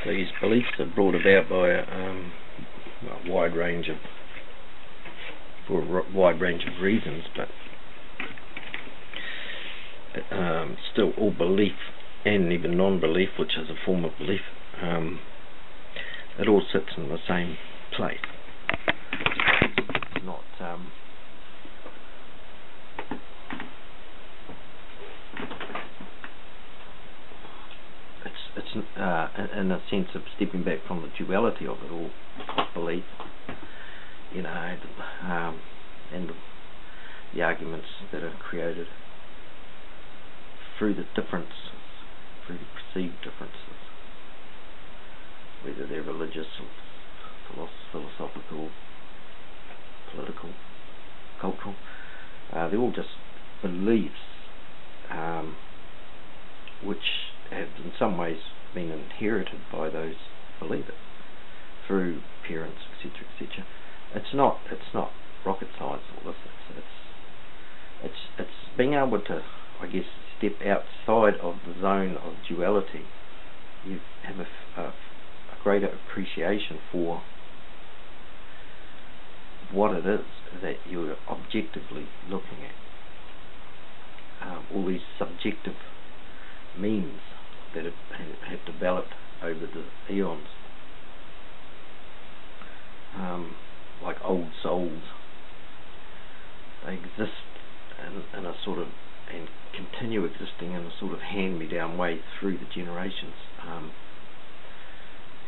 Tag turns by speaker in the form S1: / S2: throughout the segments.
S1: these beliefs are brought about by a wide range of reasons, but still all belief and even non-belief, which is a form of belief, it all sits in the same place. It's not in a sense of stepping back from the duality of it all, of belief, and the arguments that are created through the differences, through the perceived differences, whether they're religious or philosophical, political, cultural. They're all just beliefs which have in some ways been inherited by those believers through parents, etc., etc. It's not rocket science, all this. It's being able to, I guess, step outside of the zone of duality. You have a greater appreciation for what it is that you're objectively looking at. All these subjective means that have developed over the eons, like old souls. They exist in a sort of, and continue existing in a sort of hand-me-down way through the generations.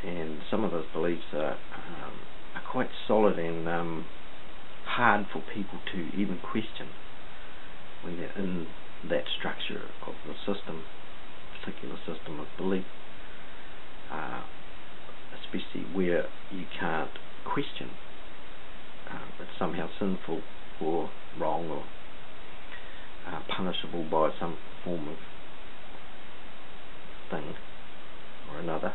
S1: And some of those beliefs are quite solid and hard for people to even question when they're in that structure of the system, particular system of belief, especially where you can't question. It's somehow sinful or wrong or punishable by some form of thing or another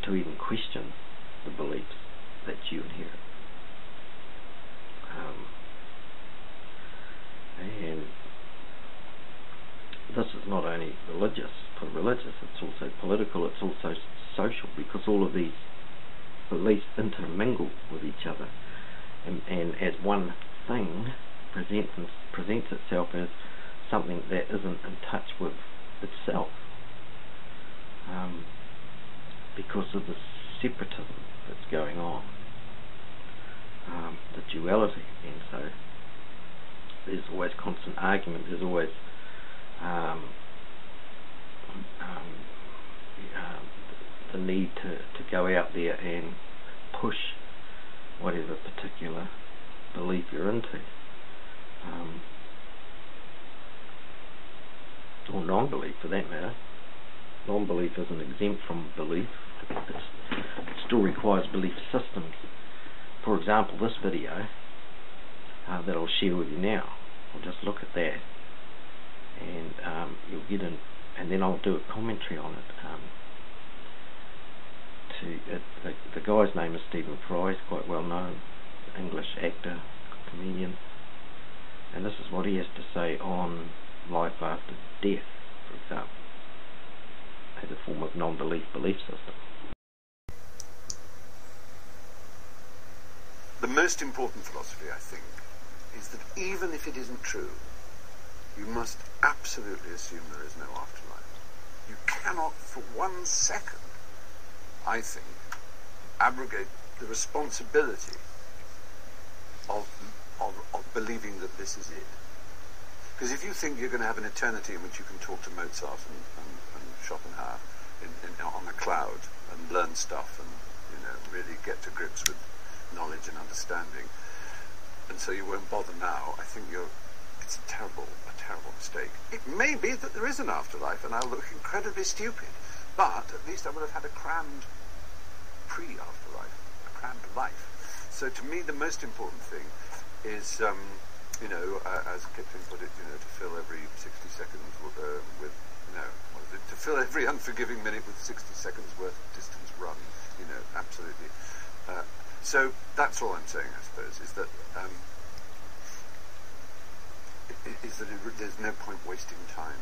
S1: to even question the beliefs that you inherit. And this is not only religious, it's also political, it's also social, because all of these beliefs intermingle with each other, and as one thing presents itself as something that isn't in touch with itself, because of the separatism that's going on, the duality. And so there's always constant argument, there's always the need to go out there and push whatever particular belief you're into, or non-belief for that matter. Non-belief isn't exempt from belief. It still requires belief systems. For example, this video that I'll share with you now, I'll just look at that, and you'll get in, and then I'll do a commentary on it. The guy's name is Stephen Fry. He's quite well known, English actor, comedian, and this is what he has to say on life after death, for example, as a form of non-belief belief system.
S2: The most important philosophy, I think, is that even if it isn't true, you must absolutely assume there is no afterlife. You cannot for 1 second, I think, abrogate the responsibility of believing that this is it. Because if you think you're going to have an eternity in which you can talk to Mozart and Schopenhauer on a cloud and learn stuff and really get to grips with knowledge and understanding, and so you won't bother now, I think it's a terrible mistake. It may be that there is an afterlife and I'll look incredibly stupid, but at least I would have had a crammed pre-afterlife, a crammed life. So to me the most important thing is, as Kipling put it, to fill every 60 seconds with, to fill every unforgiving minute with 60 seconds worth of distance run, absolutely. So that's all I'm saying, I suppose, is that there's no point wasting time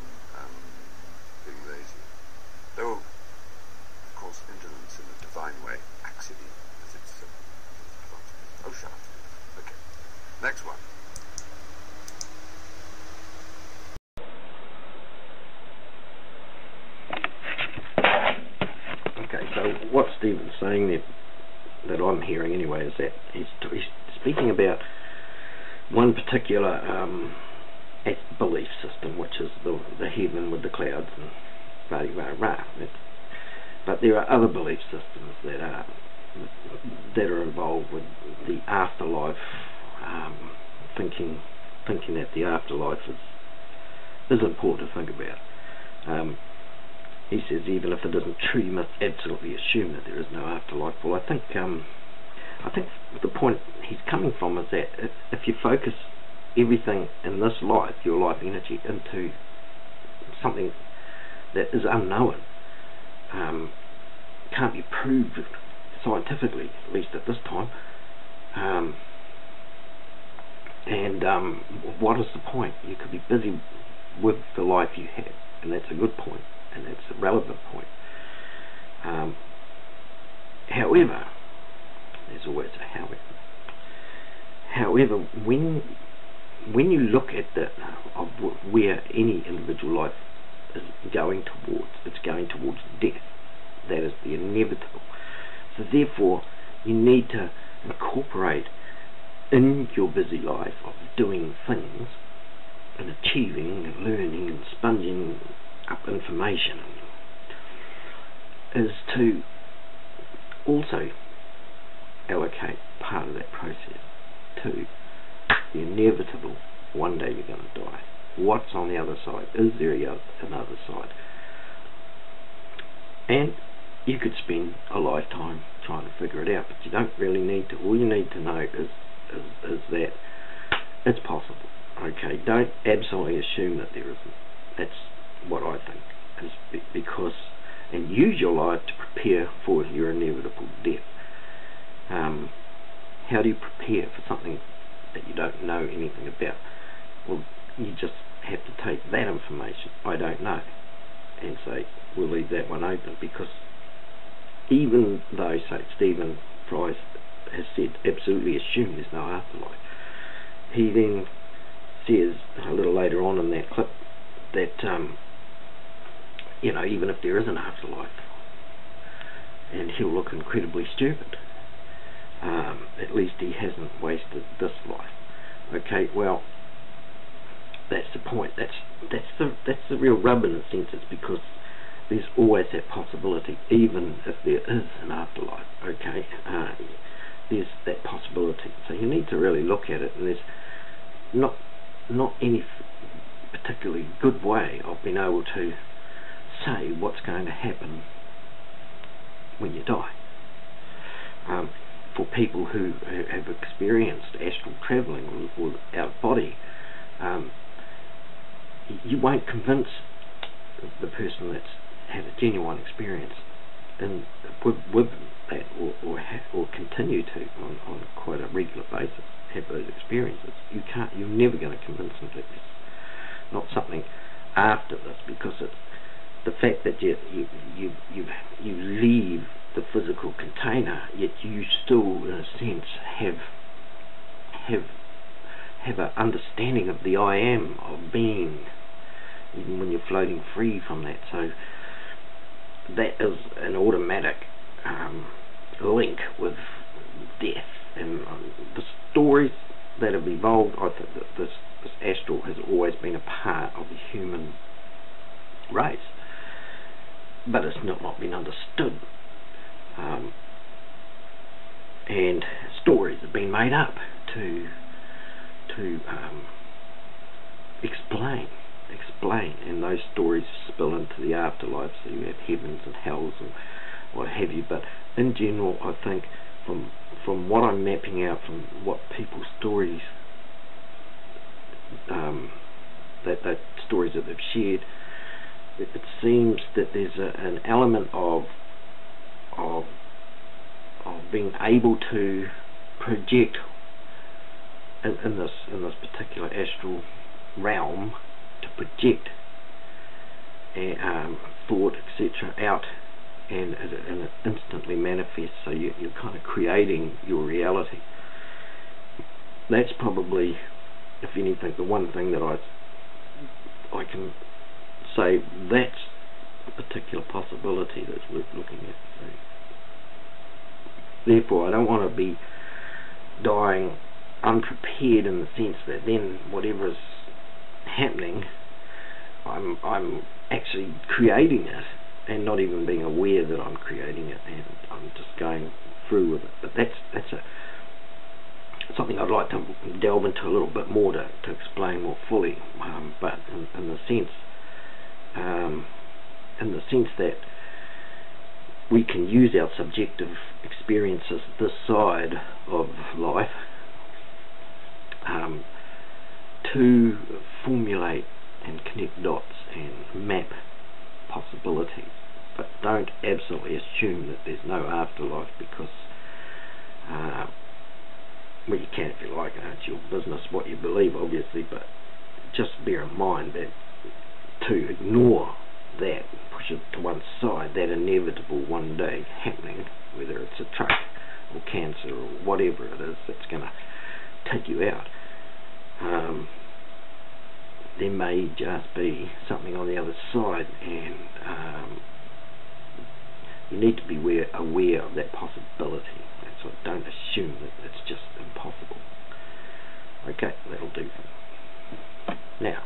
S2: being lazy. Though false indolence in a divine way, accident, as it's philosophy. Oh, shut up. Okay. Next one.
S1: Okay, so what Stephen's saying there, that I'm hearing anyway, is that he's speaking about one particular belief system, which is the heaven with the clouds and rah-rah-rah. But there are other belief systems that are involved with the afterlife, thinking that the afterlife is important to think about. He says even if it isn't true, you must absolutely assume that there is no afterlife. Well, I think the point he's coming from is that if you focus everything in this life, your life energy, into something that is unknown, can't be proved scientifically, at least at this time, what is the point? You could be busy with the life you have, and that's a good point, and that's a relevant point. However, there's always a however. However, when you look at where any individual life is going towards, it's going towards death. That is the inevitable. So therefore, you need to incorporate in your busy life of doing things and achieving and learning and sponging up information, is to also allocate part of that process to the inevitable. One day you're going to die. What's on the other side? Is there another side? And you could spend a lifetime trying to figure it out, but you don't really need to. All you need to know is that it's possible. Okay, don't absolutely assume that there isn't. That's what I think, is because, and use your life to prepare for your inevitable death. How do you prepare for something that you don't know anything about? Well, you just have to take that information, I don't know, and say, we'll leave that one open, because even though, say, Stephen Fry has said, absolutely assume there's no afterlife, he then says a little later on in that clip that, even if there is an afterlife, and he'll look incredibly stupid, at least he hasn't wasted this life. Okay, well, that's the point. That's the real rub in a sense. It's because there's always that possibility, even if there is an afterlife. Okay, there's that possibility. So you need to really look at it, and there's not any particularly good way of being able to say what's going to happen when you die. For people who have experienced astral travelling or out of body, you won't convince the person that's had a genuine experience and with that, or continue to on quite a regular basis have those experiences. You're never going to convince them that it's not something after this, because it's the fact that you leave the physical container, yet you still, in a sense, have an understanding of the I am, of being, even when you're floating free from that. So that is an automatic link with death. And the stories that have evolved, I think that this astral has always been a part of the human race, but it's not been understood. And stories have been made up to explain, and those stories spill into the afterlife, so you have heavens and hells and what have you. But in general, I think from what I'm mapping out, from what people's stories, that stories that they've shared, it seems that there's an element of being able to project in this particular astral realm, to project thought, etc., out and it instantly manifests, so you're kind of creating your reality. That's probably, if anything, the one thing that I can say that's a particular possibility that's worth looking at. So, therefore, I don't want to be dying unprepared in the sense that then whatever is happening, I'm actually creating it and not even being aware that I'm creating it, and I'm just going through with it. But that's something I'd like to delve into a little bit more to explain more fully. But in the sense that we can use our subjective experiences this side of life to formulate and connect dots and map possibilities, but don't absolutely assume that there's no afterlife, because well, you can if you like, it's your business what you believe, obviously, but just bear in mind that to ignore that, push it to one side, that inevitable one day happening, whether it's a truck or cancer or whatever it is that's going to take you out, there may just be something on the other side, and you need to be aware of that possibility. That's what, don't assume that it's just impossible. Okay, that'll do. Now,